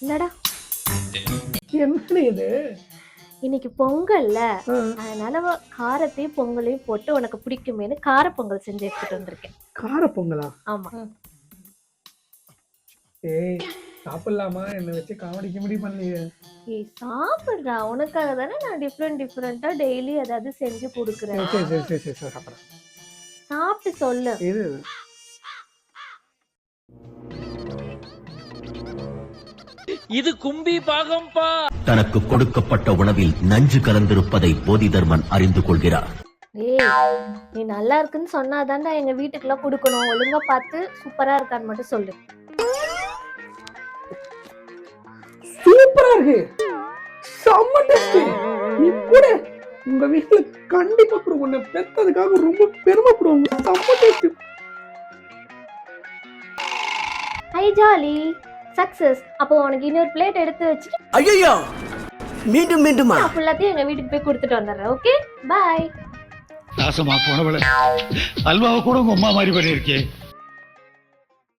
என்னடா என்ன இது? இன்னைக்கு பொங்கல்ல, அதனால காரத்தையும் பொங்கலையும் போட்டு உனக்கு பிடிக்குமேனு கார பொங்கல் செஞ்சு எடுத்துட்டு வந்திருக்கேன். கார பொங்கலா? ஆமா. ஏய் சாப்பிடலாமா? என்ன வச்சு காமெடி கிமெடி பண்ணலையே. ஏய் சாப்பிடுறா, உனக்காக தானே நான் டிஃப்ரெண்டா டெய்லி ஏதாவது செஞ்சு கொடுக்குறேன். சரி சரி சரி சரி சரி சாப்பிட்றேன். சாப்பிட்டு சொல்லு. இது இது கும்பி பாகம்பா. தனக்கு கொடுக்கப்பட்ட உணவில் நஞ்சு கலந்திருப்பதை போதி தர்மன் அறிந்து கொள்கிறார். ஏய் நீ நல்லா இருக்குன்னு சொன்னாதான்டா எங்க வீட்டுக்குலாம் கொடுக்கணும். ஒழுங்கா பார்த்து சூப்பரா இருக்கான்னு மட்டும் சொல்லு. சூப்பரா இருக்கு. செம்ம டேஸ்டி. நீ கூட உங்க வீட்டுல கண்டிப்பா கூட உன்னை பெத்ததுக்காக ரொம்ப பெருமைப்படுவாங்க. செம்ம டேஸ்டி. Hi jolly success. அப்போ உனக்கு இன்னொரு பிளேட் எடுத்து வச்சுட்டு ஐயோ மீண்டும் மீண்டுமா? ஃபுல்லாத்தையும் எங்க வீட்டுக்கு போய் கொடுத்துட்டு வந்துடுறேன். Okay bye. நாசமா போனவள அல்வாவை கூட உங்க அம்மா மாதிரி பண்ணிருக்கேன்.